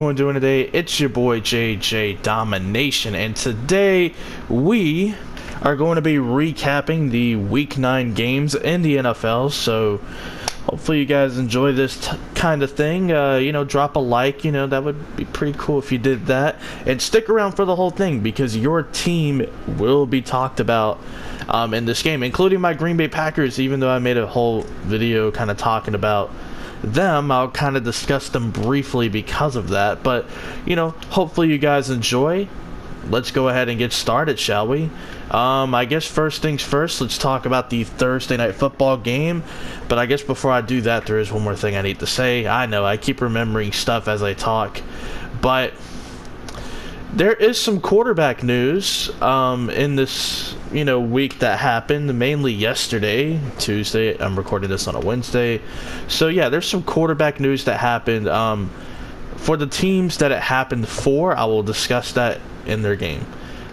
What we're doing today, it's your boy JJ Domination, and today we are going to be recapping the Week 9 games in the NFL. So hopefully you guys enjoy this kind of thing. Drop a like. That would be pretty cool if you did that, and stick around for the whole thing because your team will be talked about in this game, including my Green Bay Packers. Even though I made a whole video kind of talking about them, I'll kind of discuss them briefly because of that. But hopefully you guys enjoy. Let's go ahead and get started, shall we? I guess first things first, let's talk about the Thursday night football game. But I guess before I do that, there is one more thing I need to say. I know I keep remembering stuff as I talk, but there is some quarterback news in this week that happened, mainly yesterday, Tuesday. I'm recording this on a Wednesday. So yeah, there's some quarterback news that happened. For the teams that it happened for, I will discuss that in their game.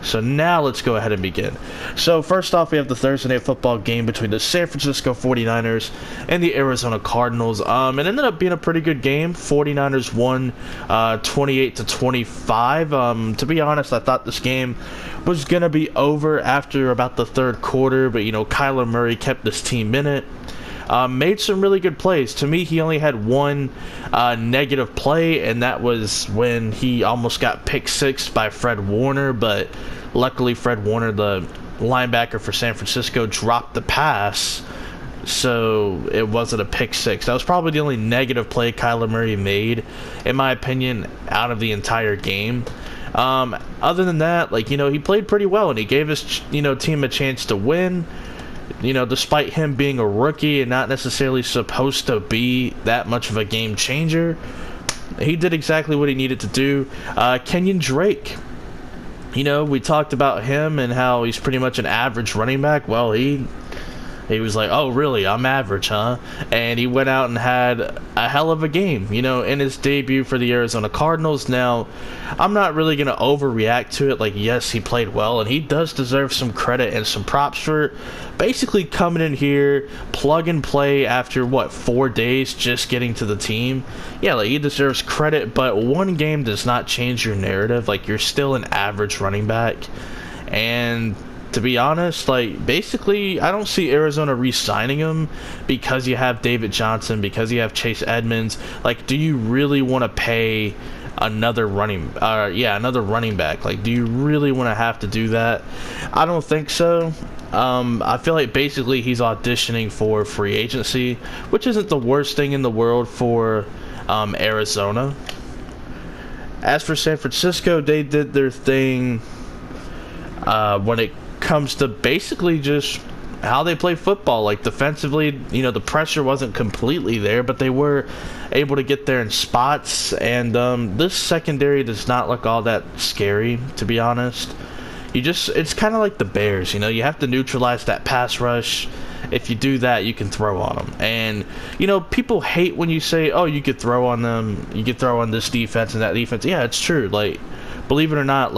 So now let's go ahead and begin. So first off, we have the Thursday night football game between the San Francisco 49ers and the Arizona Cardinals. It ended up being a pretty good game. 49ers won 28-25. To be honest, I thought this game was going to be over after about the third quarter, but Kyler Murray kept this team in it. Made some really good plays. To me, he only had one negative play, and that was when he almost got pick six by Fred Warner, but luckily Fred Warner, the linebacker for San Francisco, dropped the pass, so it wasn't a pick six. That was probably the only negative play Kyler Murray made, in my opinion, out of the entire game. Other than that, he played pretty well, and he gave his team a chance to win. Despite him being a rookie and not necessarily supposed to be that much of a game changer, he did exactly what he needed to do. Kenyon Drake, we talked about him and how he's pretty much an average running back. Well, he was like, oh, really? I'm average, huh? And he went out and had a hell of a game, in his debut for the Arizona Cardinals. Now, I'm not really going to overreact to it. Yes, he played well, and he does deserve some credit and some props for basically coming in here, plug and play after, 4 days just getting to the team. Yeah, he deserves credit, but one game does not change your narrative. You're still an average running back. And to be honest, basically, I don't see Arizona re-signing him because you have David Johnson, because you have Chase Edmonds. Do you really want to pay another running back? Do you really want to have to do that? I don't think so. I feel like basically he's auditioning for free agency, which isn't the worst thing in the world for Arizona. As for San Francisco, they did their thing when it comes to basically just how they play football. Defensively, the pressure wasn't completely there, but they were able to get there in spots, and this secondary does not look all that scary, to be honest. It's kind of like the Bears, you have to neutralize that pass rush. If you do that, you can throw on them. And people hate when you say, oh, you could throw on them, you could throw on this defense and that defense. Yeah, it's true. Believe it or not,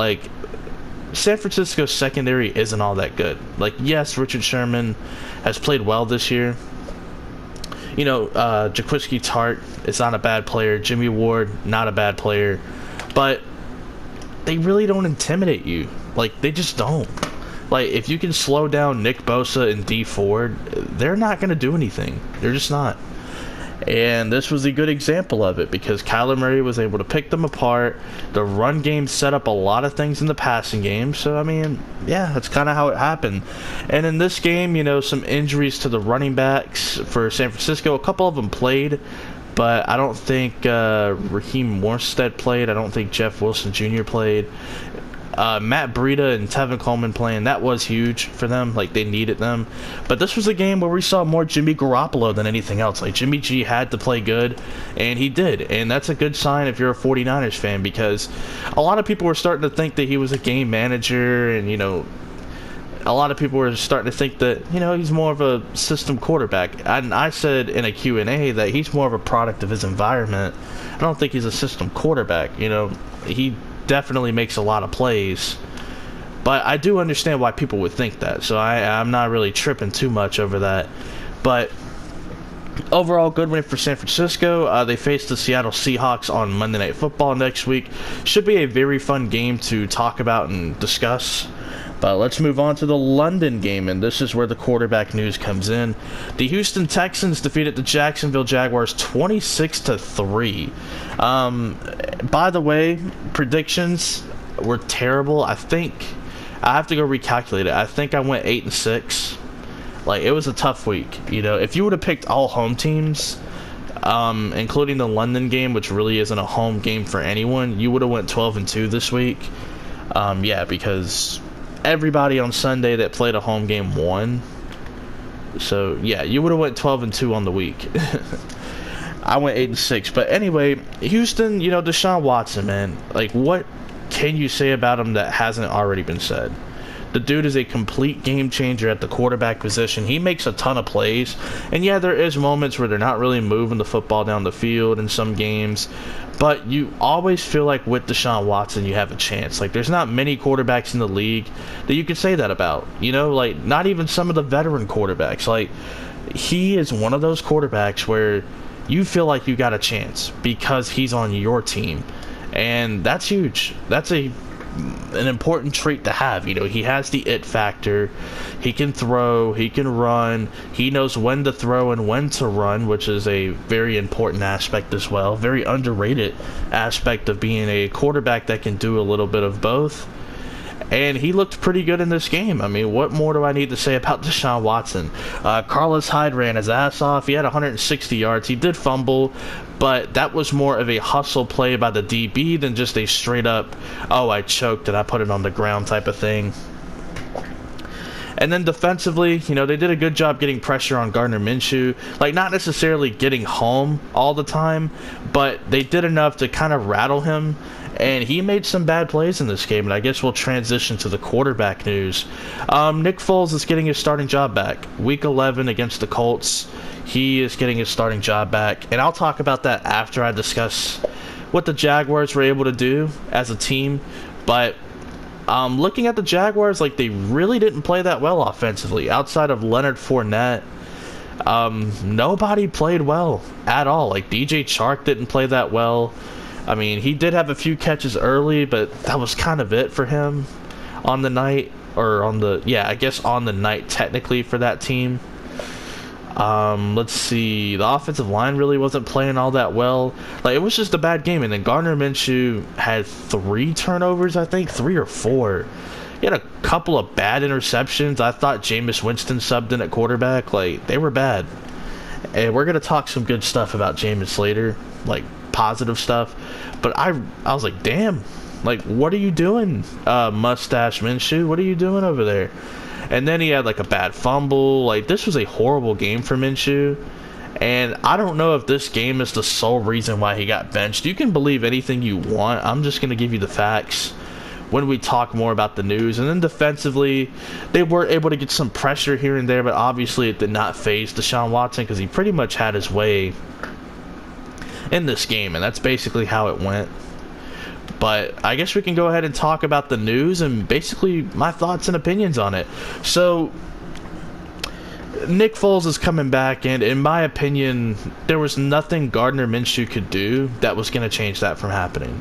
San Francisco's secondary isn't all that good. Yes, Richard Sherman has played well this year. Jaquiski Tart is not a bad player. Jimmy Ward, not a bad player. But they really don't intimidate you. They just don't. If you can slow down Nick Bosa and Dee Ford, they're not going to do anything. They're just not. And this was a good example of it because Kyler Murray was able to pick them apart. The run game set up a lot of things in the passing game. So, yeah, that's kind of how it happened. And in this game, some injuries to the running backs for San Francisco. A couple of them played, but I don't think Raheem Morstead played. I don't think Jeff Wilson Jr. played. Matt Breida and Tevin Coleman playing, that was huge for them. They needed them. But this was a game where we saw more Jimmy Garoppolo than anything else. Jimmy G had to play good, and he did. And that's a good sign if you're a 49ers fan, because a lot of people were starting to think that he was a game manager, and, a lot of people were starting to think that, he's more of a system quarterback. And I said in a Q&A that he's more of a product of his environment. I don't think he's a system quarterback. He definitely makes a lot of plays, but I do understand why people would think that, so I'm not really tripping too much over that. But Overall, good win for San Francisco. They face the Seattle Seahawks on Monday Night Football next week. Should be a very fun game to talk about and discuss. But let's move on to the London game, and this is where the quarterback news comes in. The Houston Texans defeated the Jacksonville Jaguars 26-3. By the way, predictions were terrible. I think I have to go recalculate it. I think I went 8-6. Like, it was a tough week. You know, if you would have picked all home teams, including the London game, which really isn't a home game for anyone, you would have went 12-2 this week. Yeah, because everybody on Sunday that played a home game won. So yeah, you would have went 12-2 on the week. I went 8-6. But anyway, Houston, you know, Deshaun Watson, man, like, what can you say about him that hasn't already been said? The dude is a complete game changer at the quarterback position. He makes a ton of plays. And yeah, there is moments where they're not really moving the football down the field in some games. But you always feel like with Deshaun Watson, you have a chance. Like, there's not many quarterbacks in the league that you can say that about. You know, like, not even some of the veteran quarterbacks. Like, he is one of those quarterbacks where you feel like you got a chance because he's on your team. And that's huge. That's an important trait to have. You know, he has the it factor. He can throw, he can run, he knows when to throw and when to run, which is a very important aspect as well. Very underrated aspect of being a quarterback that can do a little bit of both. And he looked pretty good in this game. I mean, what more do I need to say about Deshaun Watson? Carlos Hyde ran his ass off. He had 160 yards. He did fumble, but that was more of a hustle play by the DB than just a straight up, oh, I choked and I put it on the ground type of thing. And then defensively, you know, they did a good job getting pressure on Gardner Minshew. Like, not necessarily getting home all the time, but they did enough to kind of rattle him. And he made some bad plays in this game, and I guess we'll transition to the quarterback news. Nick Foles is getting his starting job back. Week 11 against the Colts, he is getting his starting job back. And I'll talk about that after I discuss what the Jaguars were able to do as a team. But looking at the Jaguars, like, they really didn't play that well offensively. Outside of Leonard Fournette, nobody played well at all. Like, DJ Chark didn't play that well. I mean, he did have a few catches early, but that was kind of it for him on the night, or on the, yeah, I guess on the night technically for that team. Let's see, the offensive line really wasn't playing all that well. Like, it was just a bad game. And then Gardner Minshew had 3 turnovers, I think, 3 or 4. He had a couple of bad interceptions. I thought Jameis Winston subbed in at quarterback. Like, they were bad. And we're going to talk some good stuff about Jameis later, like positive stuff. But I was like, damn, like, what are you doing, Mustache Minshew? What are you doing over there? And then he had like a bad fumble. Like, this was a horrible game for Minshew. And I don't know if this game is the sole reason why he got benched. You can believe anything you want. I'm just going to give you the facts when we talk more about the news. And then defensively, they were able to get some pressure here and there, but obviously it did not faze Deshaun Watson because he pretty much had his way in this game, and that's basically how it went. But I guess we can go ahead and talk about the news and basically my thoughts and opinions on it. So, Nick Foles is coming back, and in my opinion, there was nothing Gardner Minshew could do that was going to change that from happening.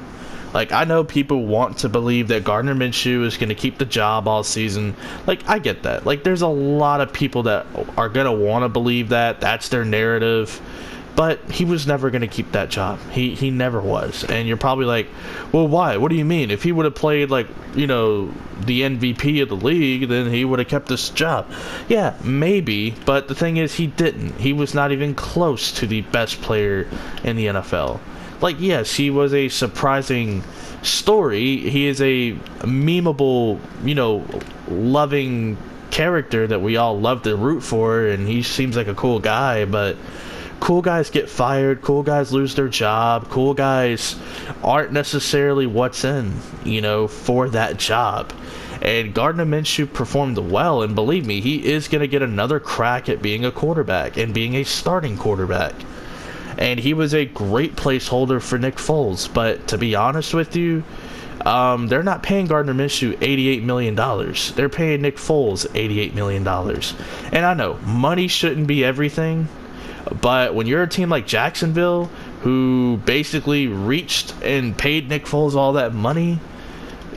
Like, I know people want to believe that Gardner Minshew is going to keep the job all season. Like, I get that. Like, there's a lot of people that are going to want to believe that. That's their narrative. But he was never going to keep that job. He never was. And you're probably like, well, why? What do you mean? If he would have played, like, you know, the MVP of the league, then he would have kept this job. Yeah, maybe. But the thing is, he didn't. He was not even close to the best player in the NFL. Like, yes, he was a surprising story. He is a memeable, you know, loving character that we all love to root for, and he seems like a cool guy, but cool guys get fired, cool guys lose their job, cool guys aren't necessarily what's in, you know, for that job. And Gardner Minshew performed well, and believe me, he is going to get another crack at being a quarterback and being a starting quarterback. And he was a great placeholder for Nick Foles. But to be honest with you, they're not paying Gardner Minshew $88 million. They're paying Nick Foles $88 million. And I know, money shouldn't be everything. But when you're a team like Jacksonville, who basically reached and paid Nick Foles all that money,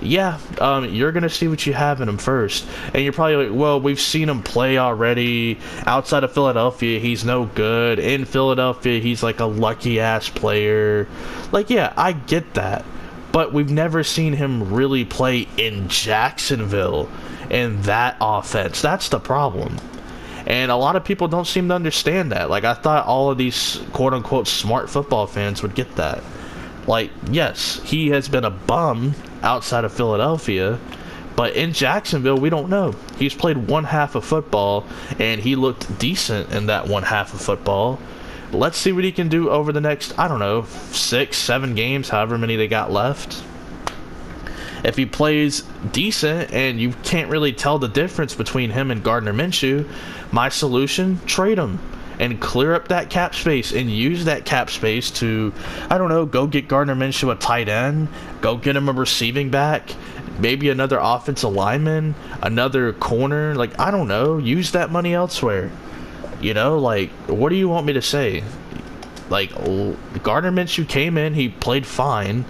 yeah, you're going to see what you have in him first. And you're probably like, well, we've seen him play already. Outside of Philadelphia, he's no good. In Philadelphia, he's like a lucky-ass player. Like, yeah, I get that. But we've never seen him really play in Jacksonville in that offense. That's the problem. And a lot of people don't seem to understand that. Like, I thought all of these quote-unquote smart football fans would get that. Like, yes, he has been a bum outside of Philadelphia, but in Jacksonville, we don't know. He's played one half of football, and he looked decent in that one half of football. Let's see what he can do over the next, I don't know, 6, 7 games, however many they got left. If he plays decent and you can't really tell the difference between him and Gardner Minshew, my solution, trade him and clear up that cap space and use that cap space to, I don't know, go get Gardner Minshew a tight end, go get him a receiving back, maybe another offensive lineman, another corner. Like, I don't know, use that money elsewhere. You know, like, what do you want me to say? Like, Gardner Minshew came in, he played fine.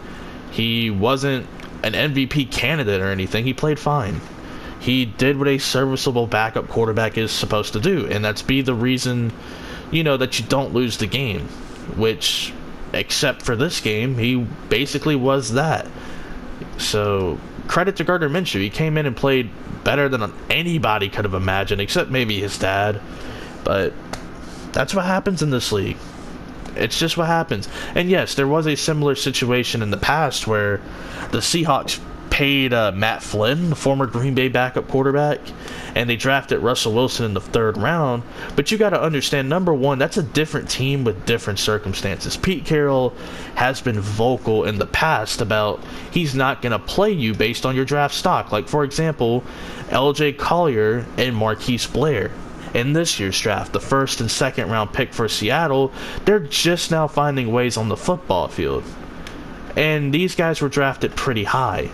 He wasn't an MVP candidate or anything. He played fine. He did what a serviceable backup quarterback is supposed to do, and that's be the reason, you know, that you don't lose the game, which, except for this game, he basically was that. So, credit to Gardner Minshew. He came in and played better than anybody could have imagined, except maybe his dad. But that's what happens in this league. It's just what happens. And yes, there was a similar situation in the past where the Seahawks paid Matt Flynn, the former Green Bay backup quarterback, and they drafted Russell Wilson in the 3rd round. But you got to understand, number one, that's a different team with different circumstances. Pete Carroll has been vocal in the past about he's not going to play you based on your draft stock. Like, for example, LJ Collier and Marquise Blair. In this year's draft, the 1st and 2nd round pick for Seattle, they're just now finding ways on the football field. And these guys were drafted pretty high.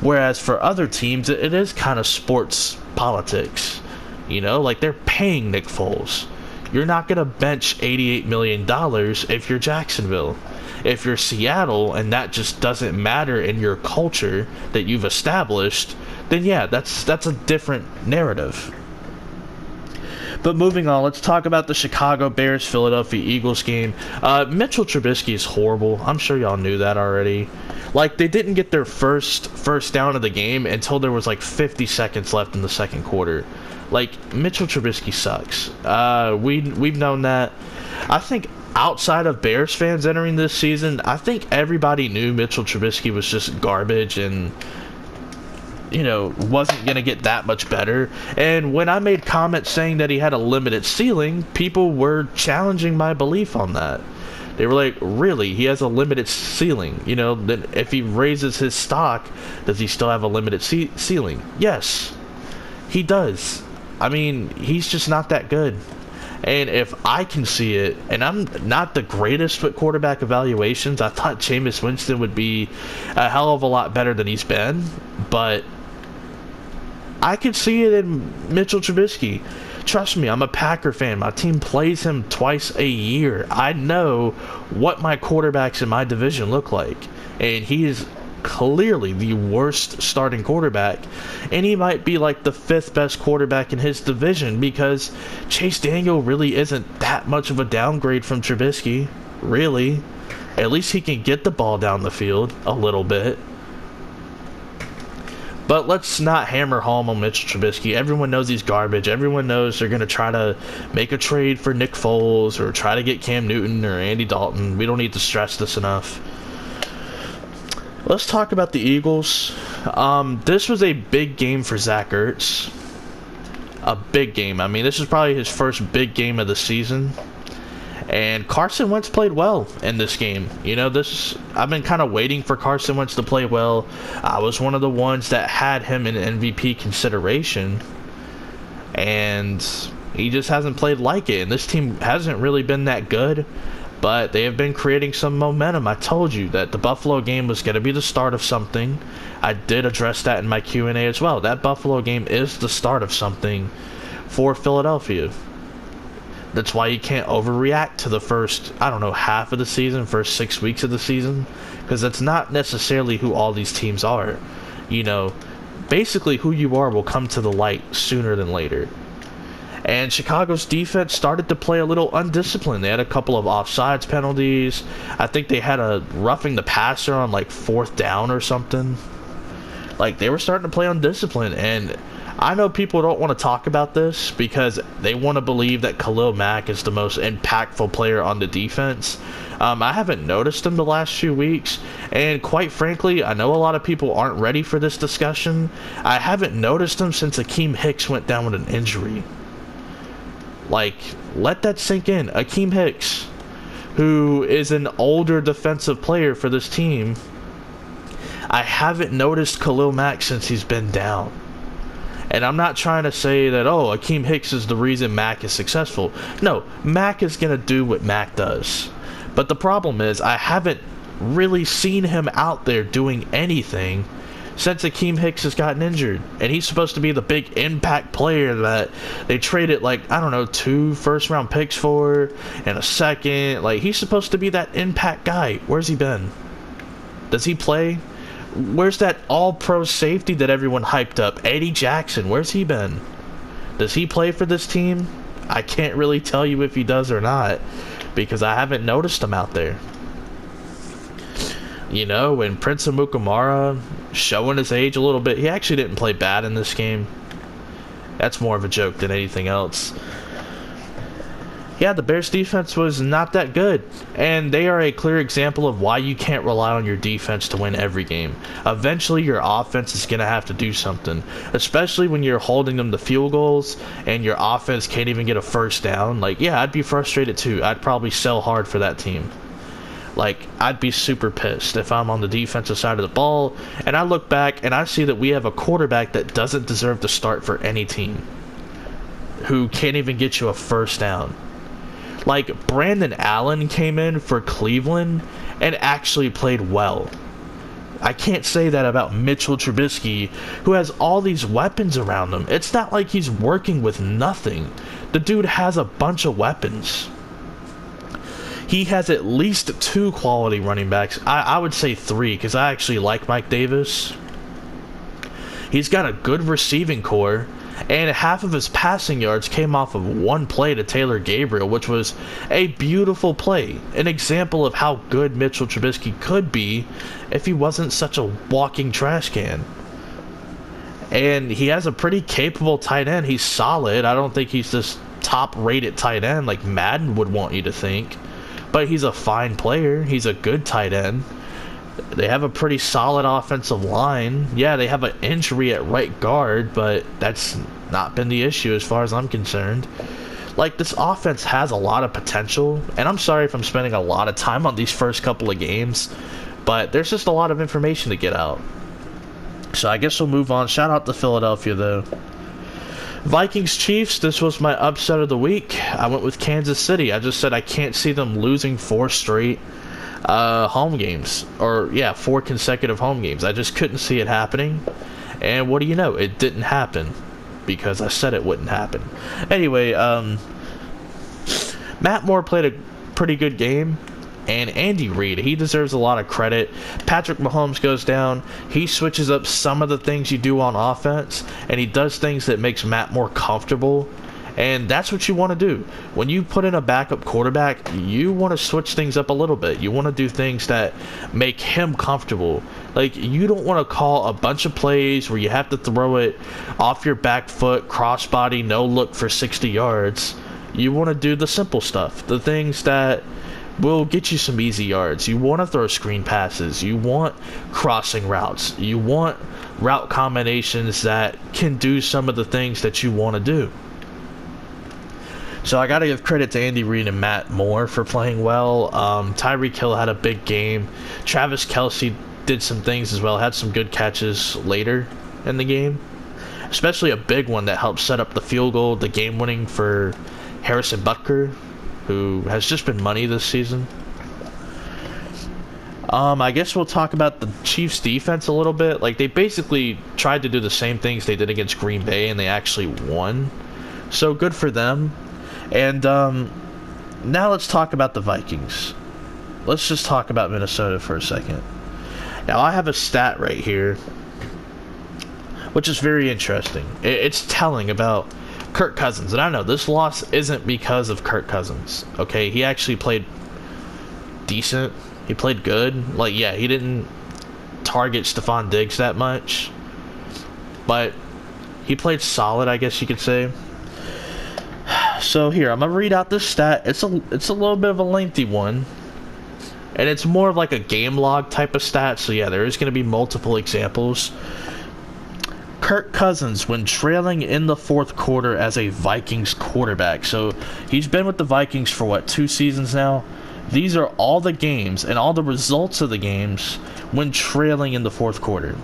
Whereas for other teams, it is kind of sports politics. You know, like, they're paying Nick Foles. You're not going to bench $88 million if you're Jacksonville. If you're Seattle and that just doesn't matter in your culture that you've established, then yeah, that's a different narrative. But moving on, let's talk about the Chicago Bears-Philadelphia Eagles game. Mitchell Trubisky is horrible. I'm sure y'all knew that already. Like, they didn't get their first down of the game until there was like 50 seconds left in the 2nd quarter. Like, Mitchell Trubisky sucks. We've known that. I think outside of Bears fans entering this season, I think everybody knew Mitchell Trubisky was just garbage and, you know, wasn't going to get that much better. And when I made comments saying that he had a limited ceiling, people were challenging my belief on that. They were like, really? He has a limited ceiling? You know, then if he raises his stock, does he still have a limited ceiling? Yes, he does. I mean, he's just not that good. And if I can see it, and I'm not the greatest with quarterback evaluations, I thought Jameis Winston would be a hell of a lot better than he's been, but I could see it in Mitchell Trubisky. Trust me, I'm a Packer fan. My team plays him twice a year. I know what my quarterbacks in my division look like. And he is clearly the worst starting quarterback. And he might be like the 5th best quarterback in his division because Chase Daniel really isn't that much of a downgrade from Trubisky. Really. At least he can get the ball down the field a little bit. But let's not hammer home on Mitchell Trubisky. Everyone knows he's garbage. Everyone knows they're going to try to make a trade for Nick Foles or try to get Cam Newton or Andy Dalton. We don't need to stress this enough. Let's talk about the Eagles. This was a big game for Zach Ertz. A big game. I mean, this is probably his first big game of the season. And Carson Wentz played well in this game. You know, I've been kind of waiting for Carson Wentz to play well. I was one of the ones that had him in MVP consideration. And he just hasn't played like it. And this team hasn't really been that good. But they have been creating some momentum. I told you that the Buffalo game was going to be the start of something. I did address that in my Q&A as well. That Buffalo game is the start of something for Philadelphia. That's why you can't overreact to the first, I don't know, half of the season, first 6 weeks of the season, because that's not necessarily who all these teams are. You know, basically who you are will come to the light sooner than later. And Chicago's defense started to play a little undisciplined. They had a couple of offsides penalties. I think they had a roughing the passer on like 4th down or something. Like, they were starting to play undisciplined. And I know people don't want to talk about this because they want to believe that Khalil Mack is the most impactful player on the defense. I haven't noticed him the last few weeks, and quite frankly, I know a lot of people aren't ready for this discussion. I haven't noticed him since Akeem Hicks went down with an injury. Like, let that sink in. Akeem Hicks, who is an older defensive player for this team, I haven't noticed Khalil Mack since he's been down. And I'm not trying to say that, oh, Akeem Hicks is the reason Mack is successful. No, Mack is going to do what Mack does. But the problem is, I haven't really seen him out there doing anything since Akeem Hicks has gotten injured. And he's supposed to be the big impact player that they traded, like, I don't know, 2 first-round picks for and a second. Like, he's supposed to be that impact guy. Where's he been? Does he play? Where's that all-pro safety that everyone hyped up? Eddie Jackson, where's he been? Does he play for this team? I can't really tell you if he does or not, because I haven't noticed him out there. You know, when Prince Amukamara showing his age a little bit, he actually didn't play bad in this game. That's more of a joke than anything else. Yeah, the Bears defense was not that good, and they are a clear example of why you can't rely on your defense to win every game. Eventually, your offense is going to have to do something, especially when you're holding them to field goals and your offense can't even get a first down. Like, yeah, I'd be frustrated too. I'd probably sell hard for that team. Like, I'd be super pissed if I'm on the defensive side of the ball, and I look back and I see that we have a quarterback that doesn't deserve to start for any team, who can't even get you a first down. Like, Brandon Allen came in for Cleveland and actually played well. I can't say that about Mitchell Trubisky, who has all these weapons around him. It's not like he's working with nothing. The dude has a bunch of weapons. He has at least 2 quality running backs. I would say 3, because I actually like Mike Davis. He's got a good receiving core, and half of his passing yards came off of 1 play to Taylor Gabriel, which was a beautiful play. An example of how good Mitchell Trubisky could be if he wasn't such a walking trash can. And he has a pretty capable tight end. He's solid. I don't think he's this top-rated tight end like Madden would want you to think. But he's a fine player. He's a good tight end. They have a pretty solid offensive line. Yeah, they have an injury at right guard, but that's not been the issue as far as I'm concerned. Like, this offense has a lot of potential, and I'm sorry if I'm spending a lot of time on these first couple of games, but there's just a lot of information to get out. So I guess we'll move on. Shout out to Philadelphia, though. Vikings-Chiefs, this was my upset of the week. I went with Kansas City. I just said I can't see them losing 4 straight home games, or 4 consecutive home games. I just couldn't see it happening, and what do you know, it didn't happen because I said it wouldn't happen. Anyway, Matt Moore played a pretty good game, and Andy Reid, he deserves a lot of credit. Patrick Mahomes goes down, he switches up some of the things you do on offense, and he does things that makes Matt Moore comfortable. And that's what you want to do. When you put in a backup quarterback, you want to switch things up a little bit. You want to do things that make him comfortable. Like, you don't want to call a bunch of plays where you have to throw it off your back foot, crossbody, no look for 60 yards. You want to do the simple stuff, the things that will get you some easy yards. You want to throw screen passes. You want crossing routes. You want route combinations that can do some of the things that you want to do. So I got to give credit to Andy Reid and Matt Moore for playing well. Tyreek Hill had a big game. Travis Kelce did some things as well, had some good catches later in the game, especially a big one that helped set up the field goal, the game winning for Harrison Butker, who has just been money this season. I guess we'll talk about the Chiefs defense a little bit. Like, they basically tried to do the same things they did against Green Bay, and they actually won. So good for them. And now let's talk about the Vikings. Let's just talk about Minnesota for a second. Now, I have a stat right here, which is very interesting. It's telling about Kirk Cousins. And I know this loss isn't because of Kirk Cousins. Okay, he actually played decent. He played good. Like, yeah, he didn't target Stephon Diggs that much, but he played solid, I guess you could say. So here, I'm gonna read out this stat. It's a little bit of a lengthy one, and it's more of like a game log type of stat. So yeah, there is gonna be multiple examples. Kirk Cousins, when trailing in the fourth quarter as a Vikings quarterback. So he's been with the Vikings for what, 2 seasons now? These are all the games and all the results of the games when trailing in the fourth quarter.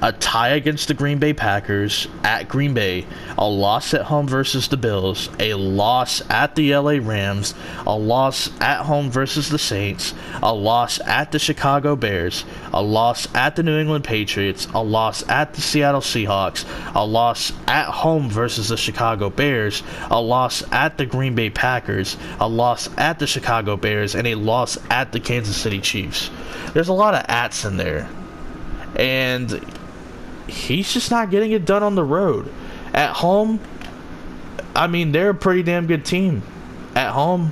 A tie against the Green Bay Packers at Green Bay, a loss at home versus the Bills, a loss at the LA Rams, a loss at home versus the Saints, a loss at the Chicago Bears, a loss at the New England Patriots, a loss at the Seattle Seahawks, a loss at home versus the Chicago Bears, a loss at the Green Bay Packers, a loss at the Chicago Bears, and a loss at the Kansas City Chiefs. There's a lot of ats in there. And he's just not getting it done on the road. At home, I mean, they're a pretty damn good team. At home,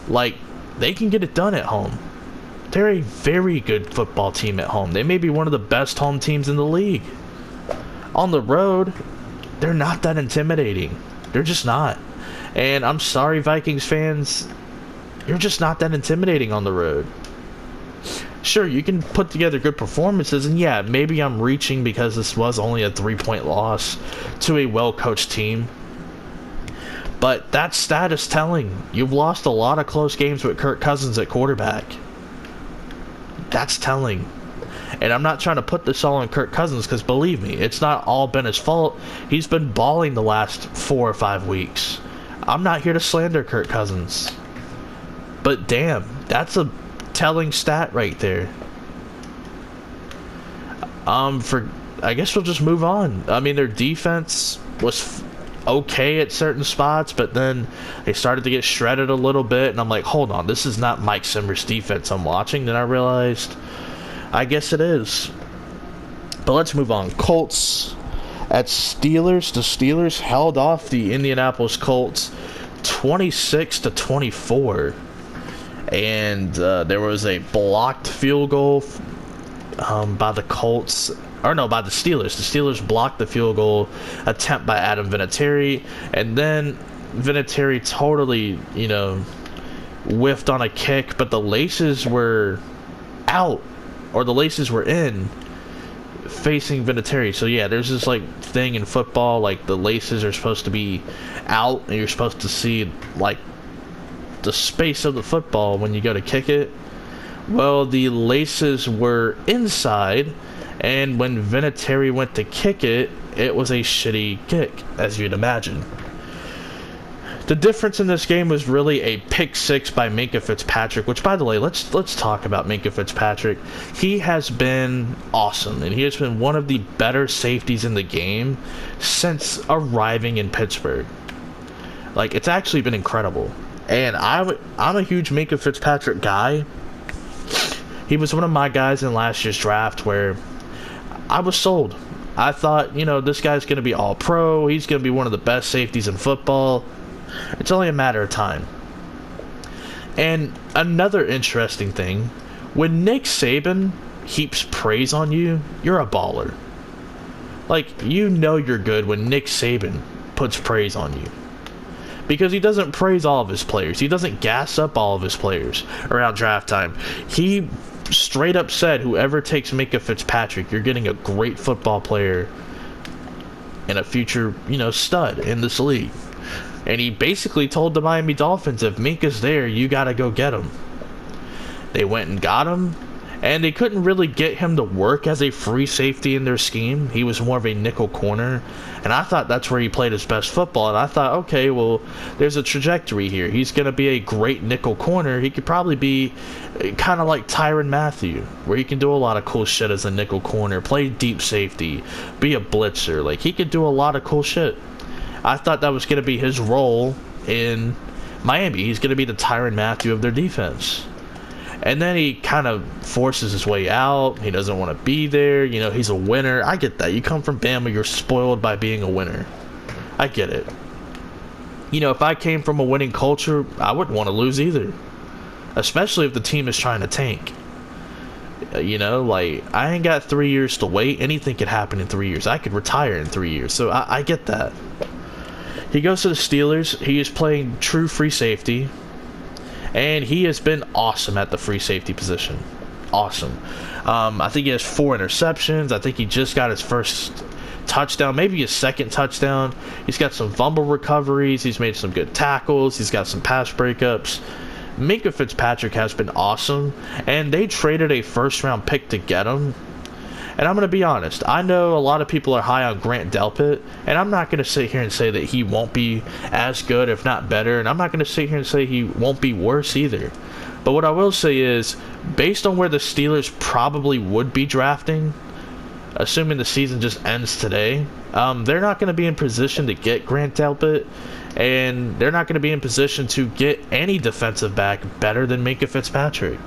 like, they can get it done at home. They're a very good football team at home. They may be one of the best home teams in the league. On the road, they're not that intimidating. They're just not. And I'm sorry, Vikings fans, you're just not that intimidating on the road. Sure, you can put together good performances, and yeah, maybe I'm reaching because this was only a 3-point loss to a well-coached team. But that stat is telling. You've lost a lot of close games with Kirk Cousins at quarterback. That's telling. And I'm not trying to put this all on Kirk Cousins, because believe me, it's not all been his fault. He's been balling the last 4 or 5 weeks. I'm not here to slander Kirk Cousins. But damn, that's a telling stat right there. I guess we'll just move on. I mean, their defense was okay at certain spots, but then they started to get shredded a little bit, and I'm like, hold on, this is not Mike Zimmer's defense I'm watching. Then I realized, I guess it is. But let's move on. Colts at Steelers. The Steelers held off the Indianapolis Colts 26-24. And there was a blocked field goal by the Colts, or no, by the Steelers. The Steelers blocked the field goal attempt by Adam Vinatieri, and then Vinatieri totally, whiffed on a kick, but the laces were out, or the laces were in, facing Vinatieri. So yeah, there's this thing in football, the laces are supposed to be out, and you're supposed to see the space of the football when you go to kick it. Well, the laces were inside, and when Vinatieri went to kick it, it was a shitty kick, as you'd imagine. The difference in this game was really a pick six by Minkah Fitzpatrick, which, by the way, let's talk about Minkah Fitzpatrick. He has been awesome, and he has been one of the better safeties in the game since arriving in Pittsburgh. It's actually been incredible. And I'm a huge Minkah Fitzpatrick guy. He was one of my guys in last year's draft where I was sold. I thought, this guy's going to be all pro. He's going to be one of the best safeties in football. It's only a matter of time. And another interesting thing, when Nick Saban heaps praise on you, you're a baller. You're good when Nick Saban puts praise on you. Because he doesn't praise all of his players. He doesn't gas up all of his players around draft time. He straight up said, whoever takes Minkah Fitzpatrick, you're getting a great football player and a future, stud in this league. And he basically told the Miami Dolphins, if Minkah's there, you got to go get him. They went and got him, and they couldn't really get him to work as a free safety in their scheme. He was more of a nickel corner, and I thought that's where he played his best football. And I thought, okay, well, there's a trajectory here. He's going to be a great nickel corner. He could probably be kind of like Tyrann Mathieu, where he can do a lot of cool shit as a nickel corner, play deep safety, be a blitzer. He could do a lot of cool shit. I thought that was going to be his role in Miami. He's going to be the Tyrann Mathieu of their defense. And then he kind of forces his way out. He doesn't want to be there. You know, he's a winner. I get that. You come from Bama, you're spoiled by being a winner. I get it. You know, if I came from a winning culture, I wouldn't want to lose either. Especially if the team is trying to tank. You know, like, I ain't got 3 years to wait. Anything could happen in 3 years. I could retire in 3 years. So I get that. He goes to the Steelers. He is playing true free safety. And he has been awesome at the free safety position. Awesome. I think he has 4 interceptions. I think he just got his first touchdown, maybe his second touchdown. He's got some fumble recoveries. He's made some good tackles. He's got some pass breakups. Minkah Fitzpatrick has been awesome. And they traded a first-round pick to get him. And I'm going to be honest. I know a lot of people are high on Grant Delpit, and I'm not going to sit here and say that he won't be as good, if not better, and I'm not going to sit here and say he won't be worse either. But what I will say is, based on where the Steelers probably would be drafting, assuming the season just ends today, they're not going to be in position to get Grant Delpit, and they're not going to be in position to get any defensive back better than Minkah Fitzpatrick.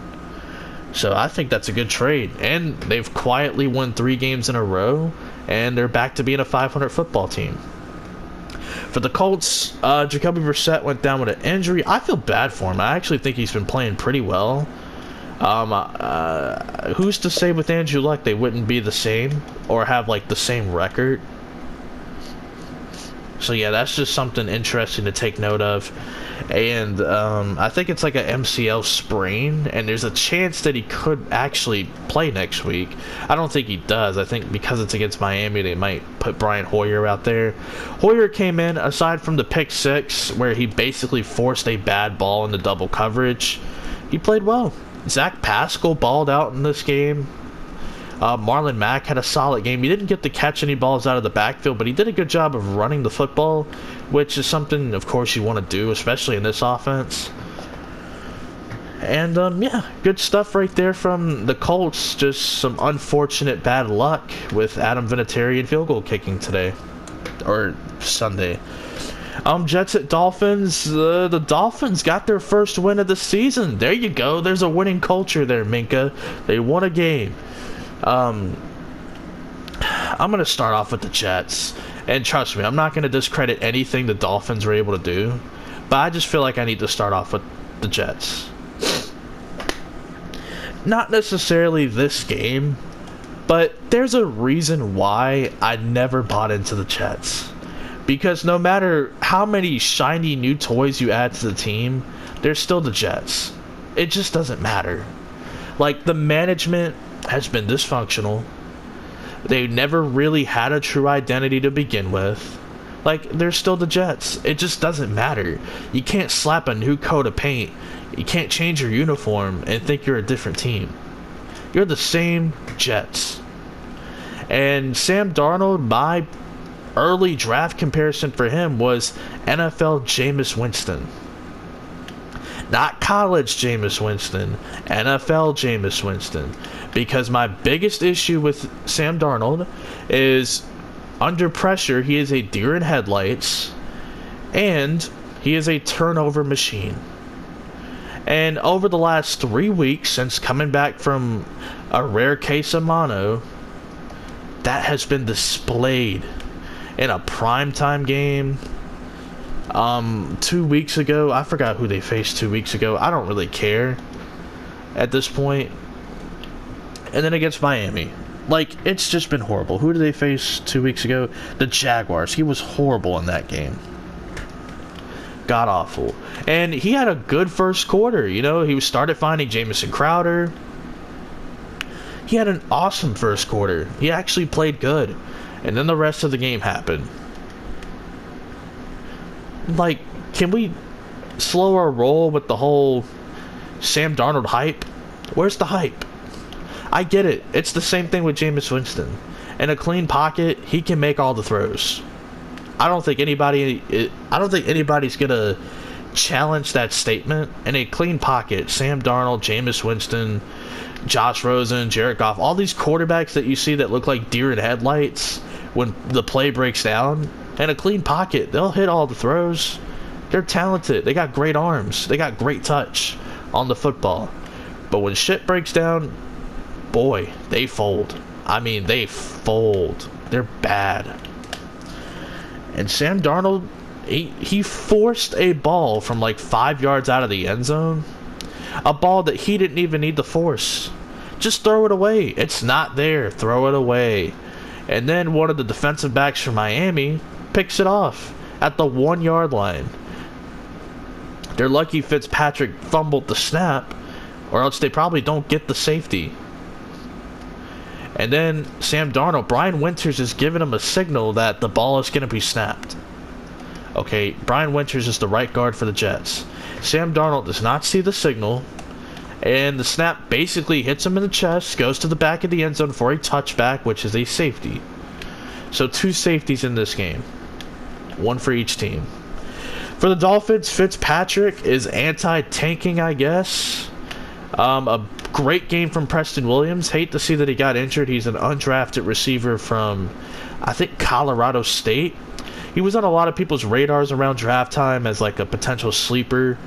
So I think that's a good trade. And they've quietly won 3 games in a row, and they're back to being a 500 football team. For the Colts, Jacoby Brissett went down with an injury. I feel bad for him. I actually think he's been playing pretty well. Who's to say with Andrew Luck they wouldn't be the same or have like the same record? So yeah, that's just something interesting to take note of. And I think it's like an MCL sprain, and there's a chance that he could actually play next week. I don't think he does. I think because it's against Miami, they might put Brian Hoyer out there. Hoyer came in, aside from the pick 6, where he basically forced a bad ball into double coverage, he played well. Zach Pascal balled out in this game. Marlon Mack had a solid game. He didn't get to catch any balls out of the backfield, but he did a good job of running the football, which is something, of course, you want to do, especially in this offense. And, yeah, good stuff right there from the Colts. Just some unfortunate bad luck with Adam Vinatieri and field goal kicking today. Or Sunday. Jets at Dolphins. The Dolphins got their first win of the season. There you go. There's a winning culture there, Minkah. They won a game. I'm going to start off with the Jets. And trust me, I'm not going to discredit anything the Dolphins were able to do. But I just feel like I need to start off with the Jets. Not necessarily this game, but there's a reason why I never bought into the Jets. Because no matter how many shiny new toys you add to the team, they're still the Jets. It just doesn't matter. Like, the management has been dysfunctional. They never really had a true identity to begin with. Like, they're still the Jets. It just doesn't matter. You can't slap a new coat of paint. You can't change your uniform and think you're a different team. You're the same Jets. And Sam Darnold, my early draft comparison for him was NFL Jameis Winston. Not college Jameis Winston, NFL Jameis Winston. Because my biggest issue with Sam Darnold is under pressure, he is a deer in headlights, and he is a turnover machine. And over the last 3 weeks, since coming back from a rare case of mono, that has been displayed in a primetime game. 2 weeks ago, I forgot who they faced 2 weeks ago. I don't really care at this point. And then against Miami. Like, it's just been horrible. Who did they face 2 weeks ago? The Jaguars. He was horrible in that game. God awful. And he had a good first quarter. You know, he started finding Jamison Crowder. He had an awesome first quarter. He actually played good. And then the rest of the game happened. Like, can we slow our roll with the whole Sam Darnold hype? Where's the hype? I get it. It's the same thing with Jameis Winston. In a clean pocket, he can make all the throws. I don't think anybody's gonna challenge that statement. In a clean pocket, Sam Darnold, Jameis Winston, Josh Rosen, Jared Goff, all these quarterbacks that you see that look like deer in headlights when the play breaks down, and a clean pocket, they'll hit all the throws. They're talented. They got great arms. They got great touch on the football. But when shit breaks down, boy, they fold. I mean, they fold. They're bad. And Sam Darnold, he forced a ball from like 5 yards out of the end zone. A ball that he didn't even need to force. Just throw it away. It's not there. Throw it away. And then one of the defensive backs from Miami picks it off at the 1 yard line. They're lucky Fitzpatrick fumbled the snap, or else they probably don't get the safety. And then Sam Darnold, Brian Winters is giving him a signal that the ball is going to be snapped. Okay, Brian Winters is the right guard for the Jets. Sam Darnold does not see the signal, and the snap basically hits him in the chest, goes to the back of the end zone for a touchback, which is a safety. So 2 safeties in this game. 1 for each team. For the Dolphins, Fitzpatrick is anti-tanking, I guess. A great game from Preston Williams. Hate to see that he got injured. He's an undrafted receiver from, I think, Colorado State. He was on a lot of people's radars around draft time as like a potential sleeper,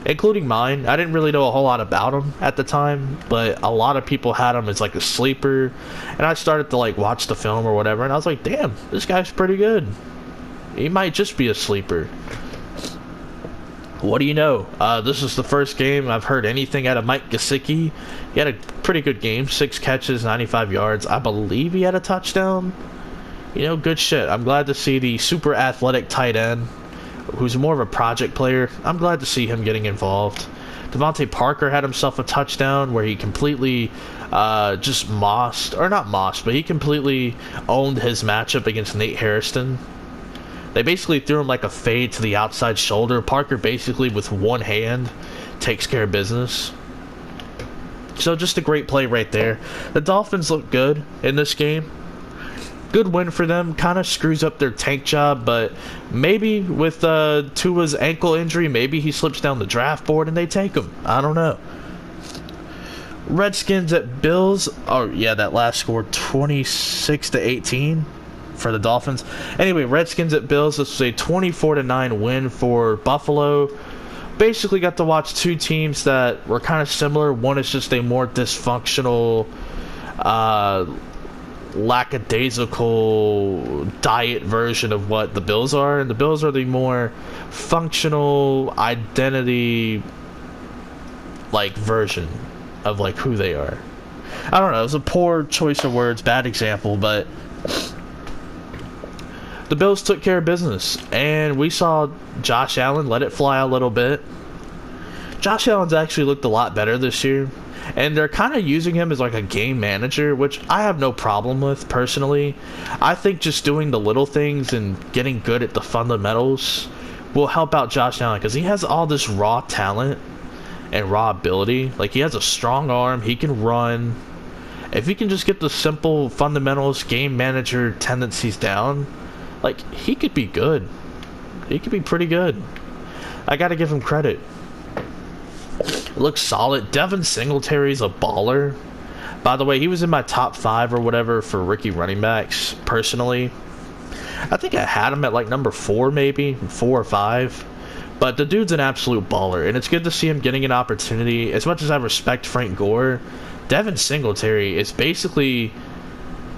including mine. I didn't really know a whole lot about him at the time, but a lot of people had him as like a sleeper. And I started to like watch the film or whatever, and I was like, damn, this guy's pretty good. He might just be a sleeper. What do you know? This is the first game I've heard anything out of Mike Gesicki. He had a pretty good game. 6 catches, 95 yards. I believe he had a touchdown. You know, good shit. I'm glad to see the super athletic tight end, who's more of a project player. I'm glad to see him getting involved. Devontae Parker had himself a touchdown where he completely just mossed, or not mossed, but he completely owned his matchup against Nate Hairston. They basically threw him like a fade to the outside shoulder. Parker basically with one hand takes care of business. So just a great play right there. The Dolphins look good in this game. Good win for them. Kind of screws up their tank job, but maybe with Tua's ankle injury, maybe he slips down the draft board and they take him. I don't know. Redskins at Bills. Oh yeah, that last score 26-18 for the Dolphins. Anyway, Redskins at Bills. This was a 24-9 win for Buffalo. Basically got to watch 2 teams that were kind of similar. One is just a more dysfunctional, lackadaisical diet version of what the Bills are, and the Bills are the more functional identity like version of like who they are. I don't know, it was a poor choice of words, bad example, but the Bills took care of business, and we saw Josh Allen let it fly a little bit. Josh Allen's actually looked a lot better this year, and they're kind of using him as like a game manager, which I have no problem with personally. I think just doing the little things and getting good at the fundamentals will help out Josh Allen, because he has all this raw talent and raw ability. Like, he has a strong arm, he can run. If he can just get the simple fundamentals, game manager tendencies down, like, he could be good. He could be pretty good. I gotta give him credit. It looks solid. Devin Singletary's a baller. By the way, he was in my top 5 or whatever for rookie running backs, personally. I think I had him at like number 4 maybe, 4 or 5. But the dude's an absolute baller, and it's good to see him getting an opportunity. As much as I respect Frank Gore, Devin Singletary is basically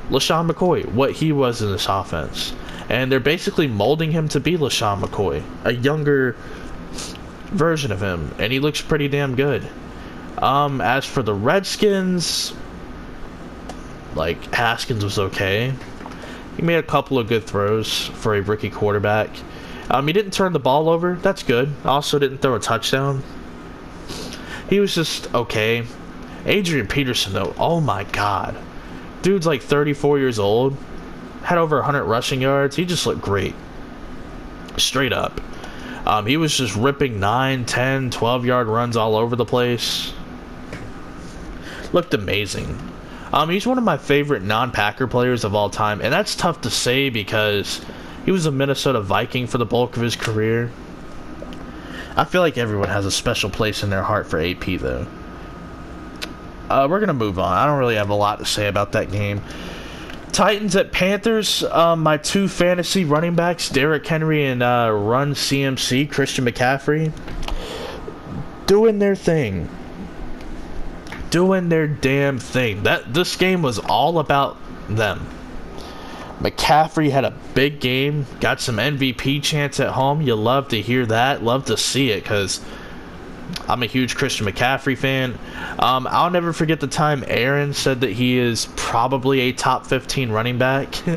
LaShawn McCoy, what he was in this offense. And they're basically molding him to be LaShawn McCoy, a younger version of him, and he looks pretty damn good. As for the Redskins, like, Haskins was okay. He made a couple of good throws for a rookie quarterback. He didn't turn the ball over. That's good. Also didn't throw a touchdown. He was just okay. Adrian Peterson, though, oh my god. Dude's like 34 years old. Had over 100 rushing yards. He just looked great. Straight up. He was just ripping 9, 10, 12-yard runs all over the place. Looked amazing. He's one of my favorite non-Packer players of all time, and that's tough to say because he was a Minnesota Viking for the bulk of his career. I feel like everyone has a special place in their heart for AP, though. We're going to move on. I don't really have a lot to say about that game. Titans at Panthers. My two fantasy running backs, Derrick Henry and Run CMC, Christian McCaffrey, doing their thing. Doing their damn thing. This game was all about them. McCaffrey had a big game, got some MVP chance at home. You love to hear that, love to see it, because I'm a huge Christian McCaffrey fan. I'll never forget the time Aaron said that he is probably a top 15 running back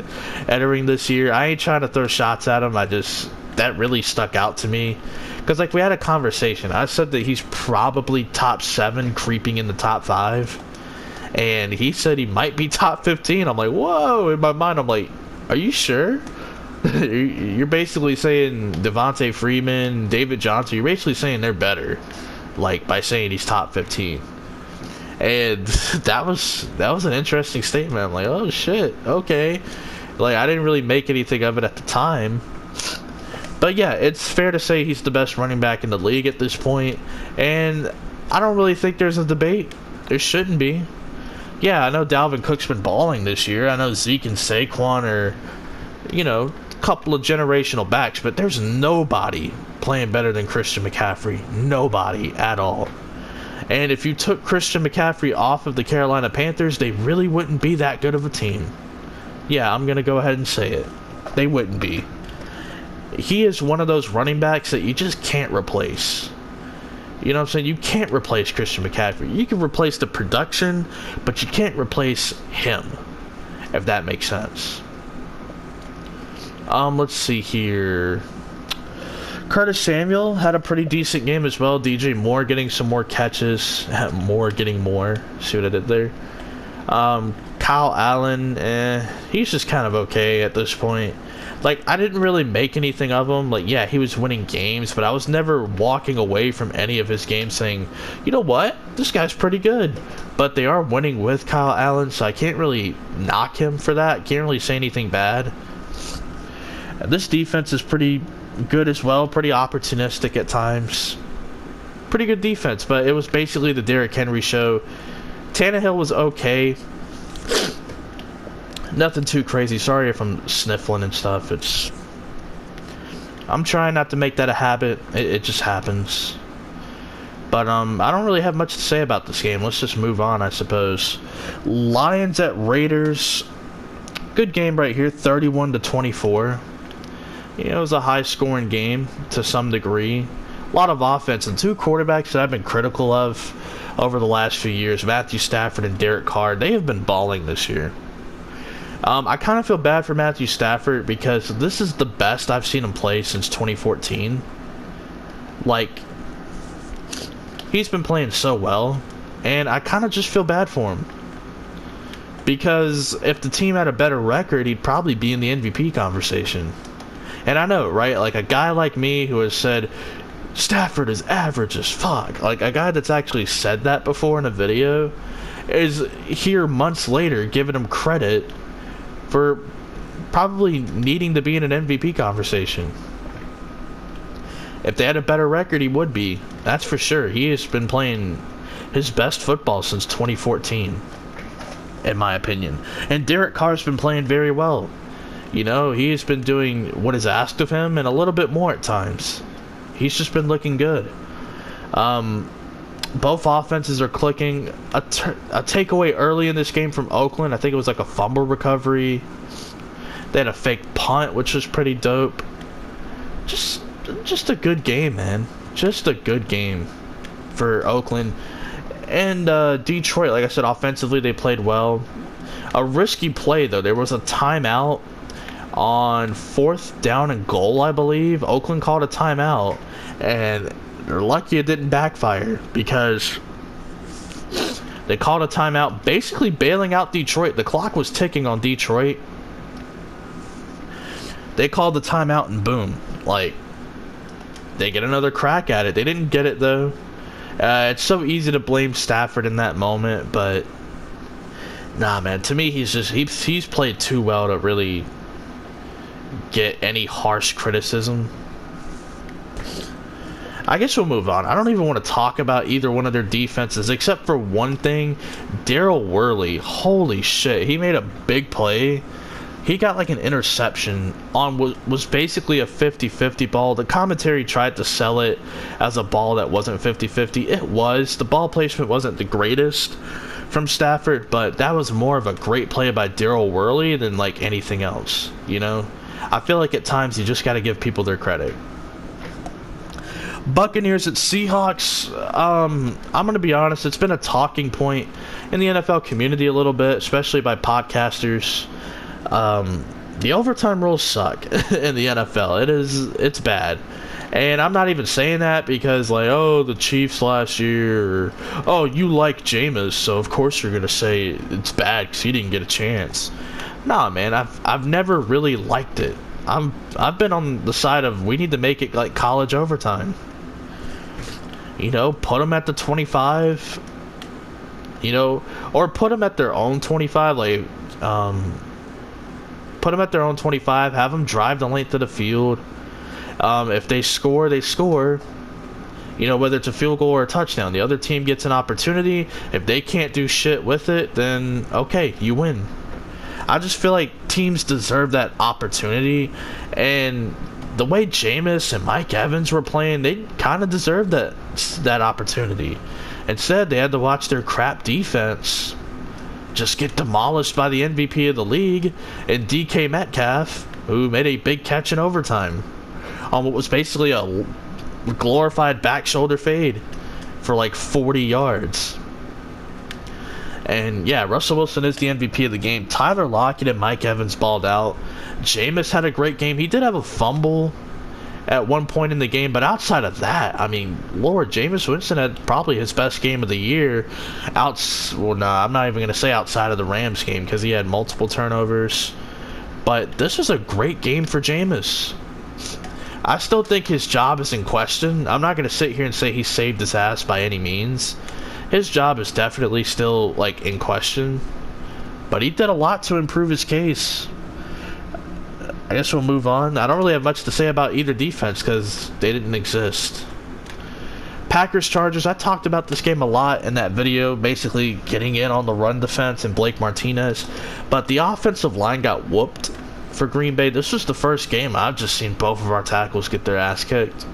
entering this year. I ain't trying to throw shots at him. That really stuck out to me. Because, like, we had a conversation. I said that he's probably top 7, creeping in the top 5. And he said he might be top 15. I'm like, whoa. In my mind, I'm like, are you sure? You're basically saying Devontae Freeman, David Johnson, you're basically saying they're better, like, by saying he's top 15. And that was an interesting statement. I'm like, oh shit, okay. Like, I didn't really make anything of it at the time. But yeah, it's fair to say he's the best running back in the league at this point. And I don't really think there's a debate. There shouldn't be. Yeah, I know Dalvin Cook's been balling this year. I know Zeke and Saquon are, you know, a couple of generational backs, but there's nobody playing better than Christian McCaffrey. Nobody at all. And if you took Christian McCaffrey off of the Carolina Panthers, they really wouldn't be that good of a team. Yeah, I'm going to go ahead and say it. They wouldn't be. He is one of those running backs that you just can't replace. You know what I'm saying? You can't replace Christian McCaffrey. You can replace the production, but you can't replace him, if that makes sense. Let's see here. Curtis Samuel had a pretty decent game as well. DJ Moore getting some more catches. Moore getting more. See what I did there? Kyle Allen, he's just kind of okay at this point. Like, I didn't really make anything of him. Like, yeah, he was winning games, but I was never walking away from any of his games saying, you know what? This guy's pretty good. But they are winning with Kyle Allen, so I can't really knock him for that. Can't really say anything bad. This defense is pretty good as well. Pretty opportunistic at times. Pretty good defense, but it was basically the Derrick Henry show. Tannehill was okay. Nothing too crazy. Sorry if I'm sniffling and stuff. I'm trying not to make that a habit. It just happens. But I don't really have much to say about this game. Let's just move on, I suppose. Lions at Raiders. Good game right here, 31-24. You know, it was a high-scoring game to some degree. A lot of offense and two quarterbacks that I've been critical of over the last few years, Matthew Stafford and Derek Carr. They have been balling this year. I kind of feel bad for Matthew Stafford because this is the best I've seen him play since 2014. Like, he's been playing so well, and I kind of just feel bad for him. Because if the team had a better record, he'd probably be in the MVP conversation. And I know, right? Like, a guy like me who has said, Stafford is average as fuck. Like, a guy that's actually said that before in a video is here months later giving him credit for probably needing to be in an MVP conversation. If they had a better record, he would be. That's for sure. He has been playing his best football since 2014, in my opinion. And Derek Carr's been playing very well. You know, he has been doing what is asked of him and a little bit more at times. He's just been looking good. Both offenses are clicking. A takeaway early in this game from Oakland. I think it was like a fumble recovery. They had a fake punt, which was pretty dope. Just a good game, man. Just a good game for Oakland. And Detroit, like I said, offensively they played well. A risky play, though. There was a timeout on 4th down and goal, I believe. Oakland called a timeout, and they're lucky it didn't backfire because they called a timeout, basically bailing out Detroit. The clock was ticking on Detroit. They called the timeout, and boom, like, they get another crack at it. They didn't get it, though. It's so easy to blame Stafford in that moment, but nah, man. To me, he's played too well to really get any harsh criticism. I guess we'll move on. I don't even want to talk about either one of their defenses, except for one thing. Daryl Worley, holy shit, he made a big play. He got like an interception on what was basically a 50-50 ball. The commentary tried to sell it as a ball that wasn't 50-50. It was. The ball placement wasn't the greatest from Stafford, but that was more of a great play by Daryl Worley than like anything else, you know? I feel like at times you just got to give people their credit. Buccaneers at Seahawks. I'm going to be honest, it's been a talking point in the NFL community a little bit, especially by podcasters. The overtime rules suck in the NFL. It's bad. And I'm not even saying that because, like, oh, the Chiefs last year, or, oh, you like Jameis, so of course you're going to say it's bad because he didn't get a chance. Nah, man, I've never really liked it. I've been on the side of we need to make it like college overtime. You know, put them at the 25, you know, or put them at their own 25, like, put them at their own 25, have them drive the length of the field. If they score, they score. You know, whether it's a field goal or a touchdown, the other team gets an opportunity. If they can't do shit with it, then okay, you win. I just feel like teams deserve that opportunity, and the way Jameis and Mike Evans were playing, they kind of deserved that opportunity. Instead, they had to watch their crap defense just get demolished by the MVP of the league and DK Metcalf, who made a big catch in overtime on what was basically a glorified back shoulder fade for like 40 yards. And yeah, Russell Wilson is the MVP of the game. Tyler Lockett and Mike Evans balled out. Jameis had a great game. He did have a fumble at one point in the game, but outside of that, I mean, Lord, Jameis Winston had probably his best game of the year. I'm not even going to say outside of the Rams game because he had multiple turnovers. But this was a great game for Jameis. I still think his job is in question. I'm not going to sit here and say he saved his ass by any means. His job is definitely still, like, in question. But he did a lot to improve his case. I guess we'll move on. I don't really have much to say about either defense because they didn't exist. Packers-Chargers, I talked about this game a lot in that video, basically getting in on the run defense and Blake Martinez. But the offensive line got whooped for Green Bay. This was the first game I've just seen both of our tackles get their ass kicked.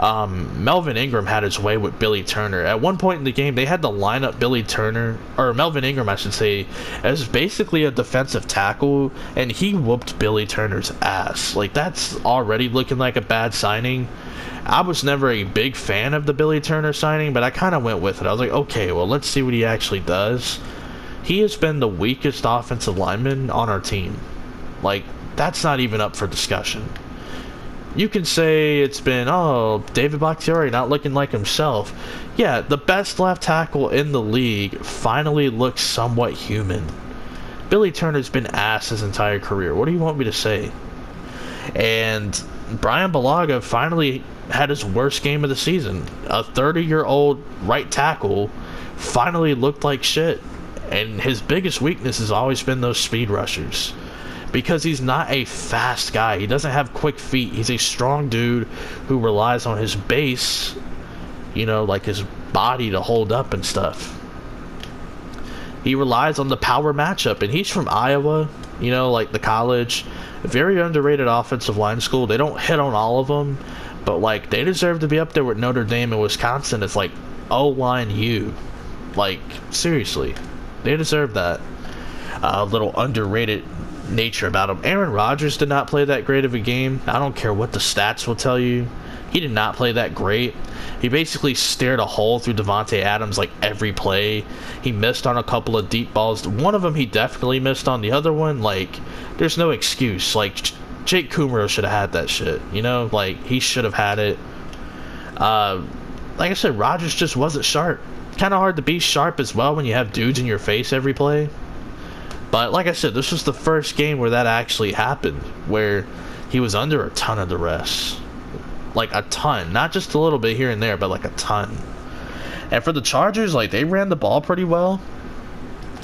Melvin Ingram had his way with Billy Turner. At one point in the game, they had to line up Billy Turner, or Melvin Ingram, I should say, as basically a defensive tackle, and he whooped Billy Turner's ass. Like, that's already looking like a bad signing. I was never a big fan of the Billy Turner signing, but I kind of went with it. I was like, okay, well, let's see what he actually does. He has been the weakest offensive lineman on our team. Like, that's not even up for discussion. You can say it's been, oh, David Bakhtiari not looking like himself. Yeah, the best left tackle in the league finally looks somewhat human. Billy Turner's been ass his entire career. What do you want me to say? And Brian Bulaga finally had his worst game of the season. A 30-year-old right tackle finally looked like shit. And his biggest weakness has always been those speed rushers. Because he's not a fast guy. He doesn't have quick feet. He's a strong dude who relies on his base, you know, like his body to hold up and stuff. He relies on the power matchup, and he's from Iowa, you know, like the college. Very underrated offensive line school. They don't hit on all of them, but, like, they deserve to be up there with Notre Dame and Wisconsin. It's like O-line U. Like, seriously. They deserve that. A little underrated nature about him. Aaron Rodgers did not play that great of a game. I don't care what the stats will tell you. He did not play that great. He basically stared a hole through Devontae Adams like every play. He missed on a couple of deep balls. One of them he definitely missed on. The other one, like, there's no excuse. Like, Jake Kumaro should have had that shit. You know, like, he should have had it. Like I said, Rodgers just wasn't sharp. Kind of hard to be sharp as well when you have dudes in your face every play. But like I said, this was the first game where that actually happened, where he was under a ton of duress. Like a ton. Not just a little bit here and there, but like a ton. And for the Chargers, like, they ran the ball pretty well.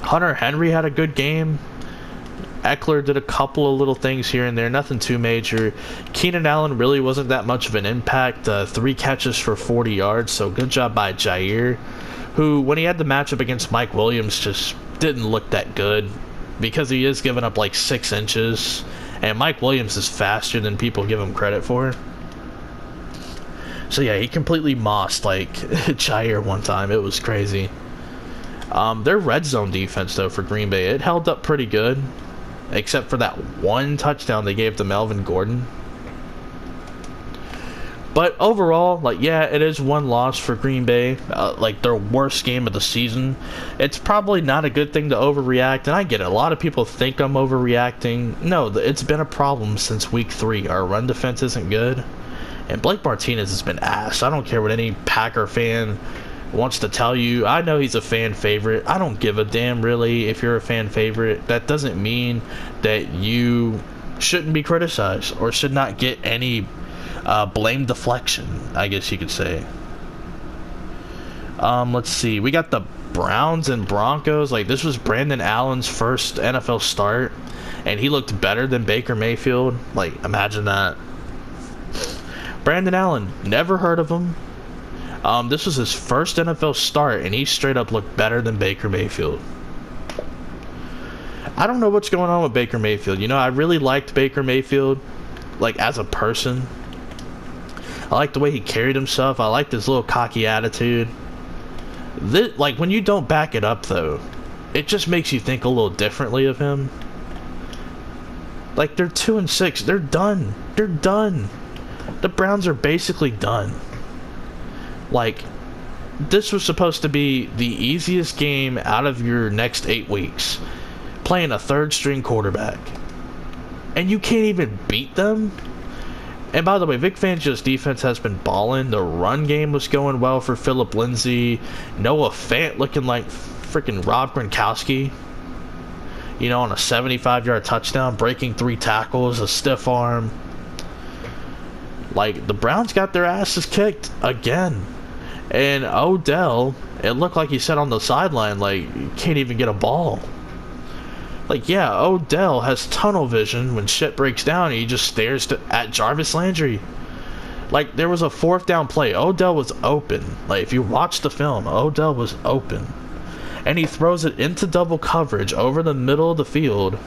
Hunter Henry had a good game. Eckler did a couple of little things here and there, nothing too major. Keenan Allen really wasn't that much of an impact. 3 catches for 40 yards, so good job by Jair, who, when he had the matchup against Mike Williams, just didn't look that good because he is giving up like 6 inches, and Mike Williams is faster than people give him credit for. So yeah, he completely mossed like Jair one time. It was crazy. Their red zone defense, though, for Green Bay, it held up pretty good, except for that one touchdown they gave to Melvin Gordon. But overall, like, yeah, it is one loss for Green Bay, like their worst game of the season. It's probably not a good thing to overreact, and I get it. A lot of people think I'm overreacting. No, it's been a problem since week 3. Our run defense isn't good, and Blake Martinez has been ass. I don't care what any Packer fan wants to tell you. I know he's a fan favorite. I don't give a damn, really, if you're a fan favorite. That doesn't mean that you shouldn't be criticized or should not get any blame deflection, I guess you could say. Let's see. We got the Browns and Broncos. Like, this was Brandon Allen's first NFL start, and he looked better than Baker Mayfield. Like, imagine that. Brandon Allen, never heard of him. This was his first NFL start, and he straight up looked better than Baker Mayfield. I don't know what's going on with Baker Mayfield. You know, I really liked Baker Mayfield, like, as a person. I liked the way he carried himself. I liked his little cocky attitude. Like, when you don't back it up, though, it just makes you think a little differently of him. Like, they're 2-6. They're done. They're done. The Browns are basically done. Like, this was supposed to be the easiest game out of your next 8 weeks, playing a third-string quarterback, and you can't even beat them. And by the way, Vic Fangio's defense has been balling. The run game was going well for Phillip Lindsay. Noah Fant looking like freaking Rob Gronkowski, you know, on a 75-yard touchdown, breaking 3 tackles, a stiff arm. Like, the Browns got their asses kicked again. And Odell, it looked like he said on the sideline, like, can't even get a ball. Like, yeah, Odell has tunnel vision. When shit breaks down, he just stares at Jarvis Landry. Like, there was a 4th down play. Odell was open. Like, if you watch the film, Odell was open. And he throws it into double coverage over the middle of the field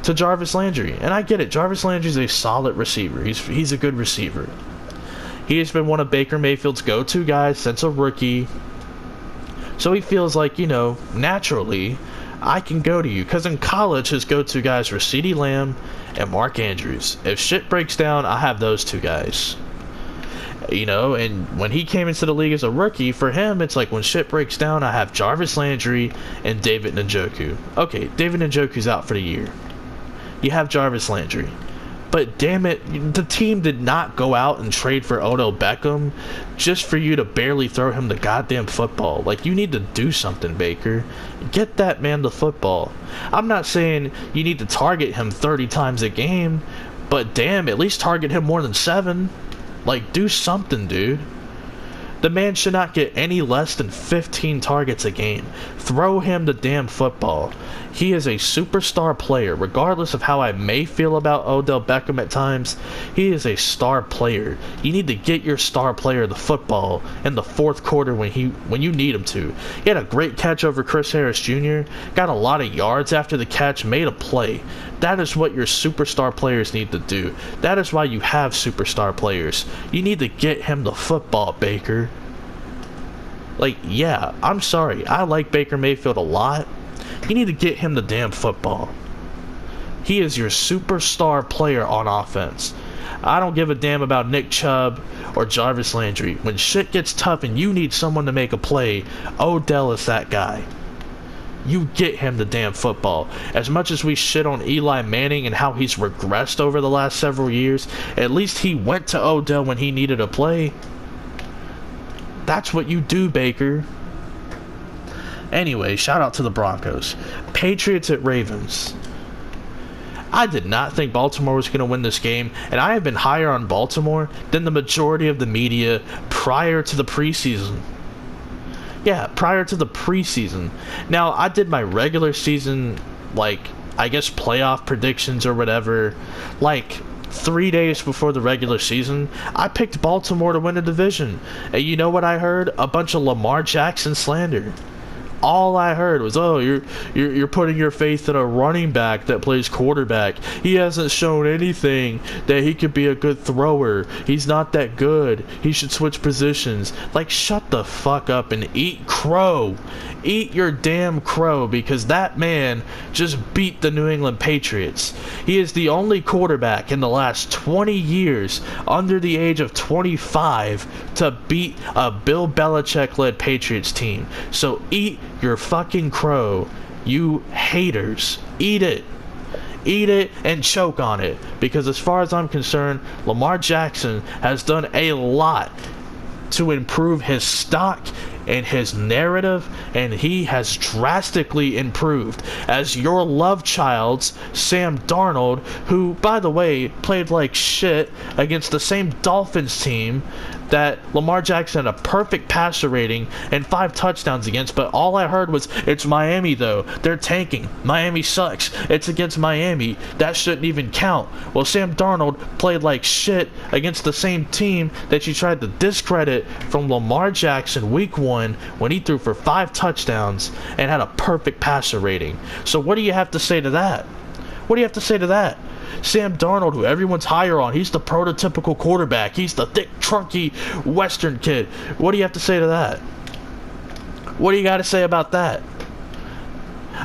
to Jarvis Landry. And I get it. Jarvis Landry's a solid receiver. He's a good receiver. He has been one of Baker Mayfield's go-to guys since a rookie. So he feels like, you know, naturally, I can go to you. Because in college, his go-to guys were CeeDee Lamb and Mark Andrews. If shit breaks down, I have those 2 guys. You know, and when he came into the league as a rookie, for him, it's like when shit breaks down, I have Jarvis Landry and David Njoku. Okay, David Njoku's out for the year. You have Jarvis Landry. But damn it, the team did not go out and trade for Odell Beckham just for you to barely throw him the goddamn football. Like, you need to do something, Baker. Get that man the football. I'm not saying you need to target him 30 times a game, but damn, at least target him more than 7. Like, do something, dude. The man should not get any less than 15 targets a game. Throw him the damn football. He is a superstar player. Regardless of how I may feel about Odell Beckham at times, he is a star player. You need to get your star player the football in the 4th quarter when you need him to. He had a great catch over Chris Harris Jr., got a lot of yards after the catch, made a play. That is what your superstar players need to do. That is why you have superstar players. You need to get him the football, Baker. Like, yeah, I'm sorry. I like Baker Mayfield a lot. You need to get him the damn football. He is your superstar player on offense. I don't give a damn about Nick Chubb or Jarvis Landry. When shit gets tough and you need someone to make a play, Odell is that guy. You get him the damn football. As much as we shit on Eli Manning and how he's regressed over the last several years, at least he went to Odell when he needed a play. That's what you do, Baker. Anyway, shout out to the Broncos. Patriots at Ravens. I did not think Baltimore was going to win this game, and I have been higher on Baltimore than the majority of the media prior to the preseason. Yeah, prior to the preseason. Now, I did my regular season, like, I guess, playoff predictions or whatever, like 3 days before the regular season, I picked Baltimore to win the division. And you know what I heard? A bunch of Lamar Jackson slander. All I heard was, "Oh, you're putting your faith in a running back that plays quarterback. He hasn't shown anything that he could be a good thrower. He's not that good. He should switch positions." Like, shut the fuck up and eat crow. Eat your damn crow, because that man just beat the New England Patriots. He is the only quarterback in the last 20 years under the age of 25 to beat a Bill Belichick-led Patriots team. So eat your fucking crow, you haters. Eat it. Eat it and choke on it. Because as far as I'm concerned, Lamar Jackson has done a lot to improve his stock and his narrative, and he has drastically improved. As your love child's Sam Darnold, who, by the way, played like shit against the same Dolphins team that Lamar Jackson had a perfect passer rating and 5 touchdowns against, but all I heard was, "It's Miami though, they're tanking, Miami sucks, it's against Miami, that shouldn't even count." Well, Sam Darnold played like shit against the same team that you tried to discredit from Lamar Jackson week 1 when he threw for 5 touchdowns and had a perfect passer rating. So what do you have to say to that? What do you have to say to that? Sam Darnold, who everyone's higher on, he's the prototypical quarterback. He's the thick, trunky Western kid. What do you have to say to that? What do you got to say about that?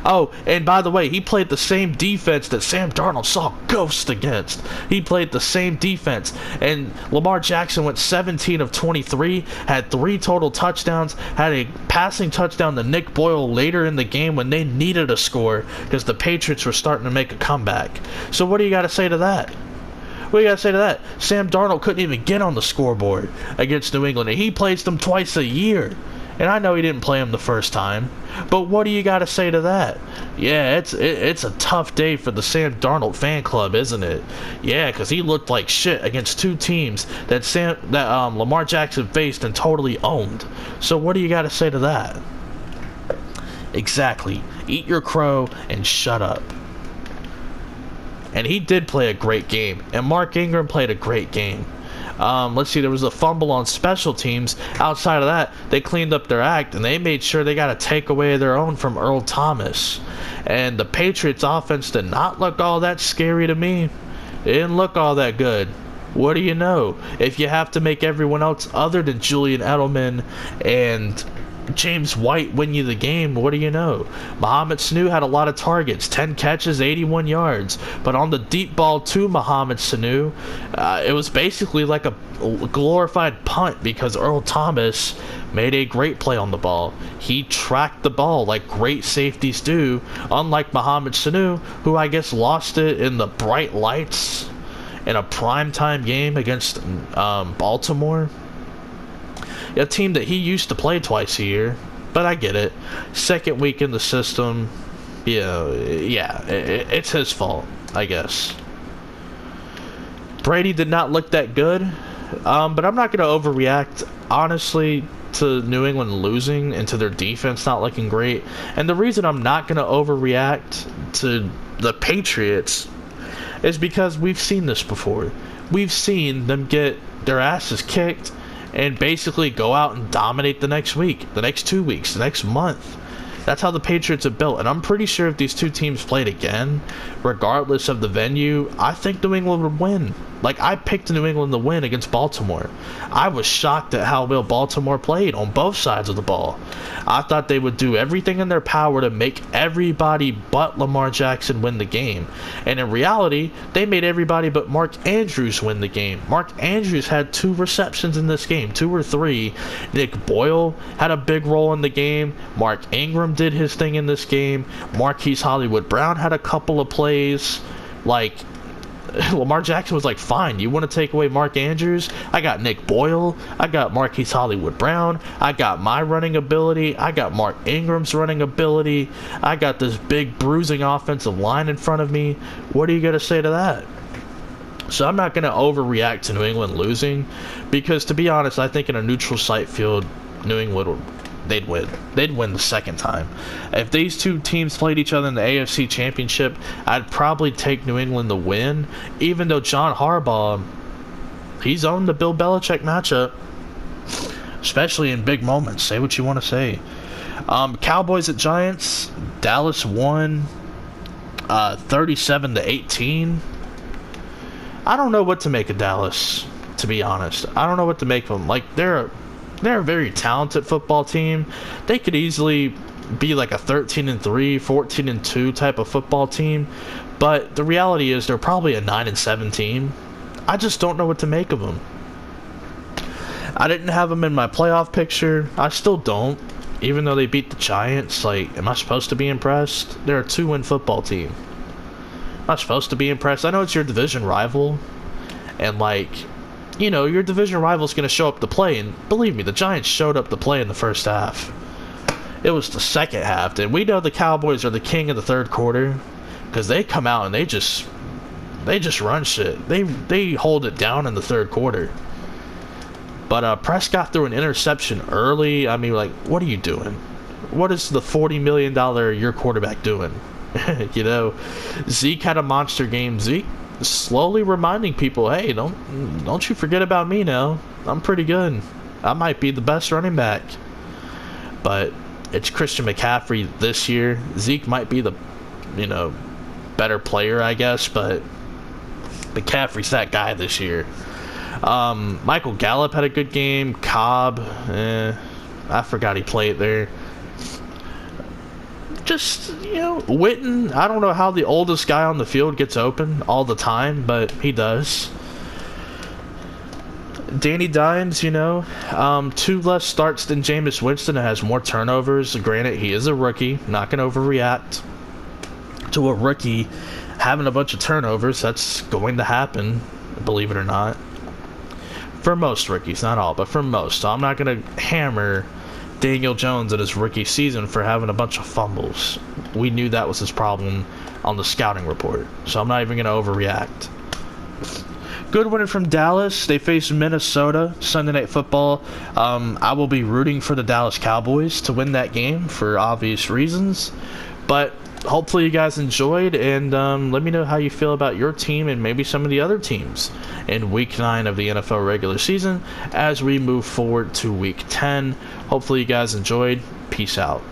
Oh, and by the way, he played the same defense that Sam Darnold saw ghosts against. He played the same defense. And Lamar Jackson went 17 of 23, had 3 total touchdowns, had a passing touchdown to Nick Boyle later in the game when they needed a score because the Patriots were starting to make a comeback. So what do you got to say to that? What do you got to say to that? Sam Darnold couldn't even get on the scoreboard against New England, and he plays them twice a year. And I know he didn't play him the first time, but what do you got to say to that? Yeah, it's a tough day for the Sam Darnold fan club, isn't it? Yeah, because he looked like shit against 2 teams that Lamar Jackson faced and totally owned. So what do you got to say to that? Exactly. Eat your crow and shut up. And he did play a great game, and Mark Ingram played a great game. Let's see, there was a fumble on special teams. Outside of that, they cleaned up their act, and they made sure they got a takeaway of their own from Earl Thomas. And the Patriots offense did not look all that scary to me. It didn't look all that good. What do you know? If you have to make everyone else other than Julian Edelman and James White win you the game, what do you know? Mohamed Sanu had a lot of targets, 10 catches, 81 yards, but on the deep ball to Mohamed Sanu, it was basically like a glorified punt because Earl Thomas made a great play on the ball. He tracked the ball like great safeties do, unlike Mohamed Sanu, who I guess lost it in the bright lights in a primetime game against Baltimore. A team that he used to play twice a year, but I get it. Second week in the system, it's his fault, I guess. Brady did not look that good, but I'm not going to overreact, honestly, to New England losing and to their defense not looking great. And the reason I'm not going to overreact to the Patriots is because we've seen this before. We've seen them get their asses kicked and basically go out and dominate the next week, the next 2 weeks, the next month. That's how the Patriots are built. And I'm pretty sure if these 2 teams played again, regardless of the venue, I think New England would win. Like, I picked New England to win against Baltimore. I was shocked at how well Baltimore played on both sides of the ball. I thought they would do everything in their power to make everybody but Lamar Jackson win the game. And in reality, they made everybody but Mark Andrews win the game. Mark Andrews had 2 receptions in this game, 2 or 3. Nick Boyle had a big role in the game. Mark Ingram did his thing in this game. Marquise Hollywood-Brown had a couple of plays. Like, Lamar Jackson was like, fine, you want to take away Mark Andrews? I got Nick Boyle. I got Marquise Hollywood-Brown. I got my running ability. I got Mark Ingram's running ability. I got this big bruising offensive line in front of me. What are you going to say to that? So I'm not going to overreact to New England losing because, to be honest, I think in a neutral site field, New England they'd win. They'd win the second time. If these two teams played each other in the AFC Championship, I'd probably take New England to win, even though John Harbaugh, he's owned the Bill Belichick matchup, especially in big moments. Say what you want to say. Cowboys at Giants. Dallas won 37-18. I don't know what to make of Dallas, to be honest. I don't know what to make of them. Like, they're a very talented football team. They could easily be like a 13-3, 14-2 type of football team. But the reality is they're probably a 9-7 team. I just don't know what to make of them. I didn't have them in my playoff picture. I still don't. Even though they beat the Giants, like, am I supposed to be impressed? They're a 2-win football team. Am I supposed to be impressed? I know it's your division rival. And, like, you know, your division rival's going to show up to play. And believe me, the Giants showed up to play in the first half. It was the second half. And we know the Cowboys are the king of the third quarter. Because they come out and they just run shit. They hold it down in the third quarter. But Prescott threw an interception early. I mean, like, what are you doing? What is the $40 million your quarterback doing? You know, Zeke had a monster game. Zeke slowly reminding people, hey, don't you forget about me now. I'm pretty good. I might be the best running back. But it's Christian McCaffrey this year. Zeke might be the, you know, better player, I guess, but McCaffrey's that guy this year. Michael Gallup had a good game. Cobb, I forgot he played there. Just, you know, Witten, I don't know how the oldest guy on the field gets open all the time, but he does. Danny Dimes, you know, 2 less starts than Jameis Winston and has more turnovers. Granted, he is a rookie. Not going to overreact to a rookie having a bunch of turnovers. That's going to happen, believe it or not. For most rookies, not all, but for most. So I'm not going to hammer Daniel Jones in his rookie season for having a bunch of fumbles. We knew that was his problem on the scouting report. So I'm not even going to overreact. Good win from Dallas. They face Minnesota Sunday Night Football. I will be rooting for the Dallas Cowboys to win that game for obvious reasons. But hopefully you guys enjoyed, and let me know how you feel about your team and maybe some of the other teams in Week 9 of the NFL regular season as we move forward to Week 10. Hopefully you guys enjoyed. Peace out.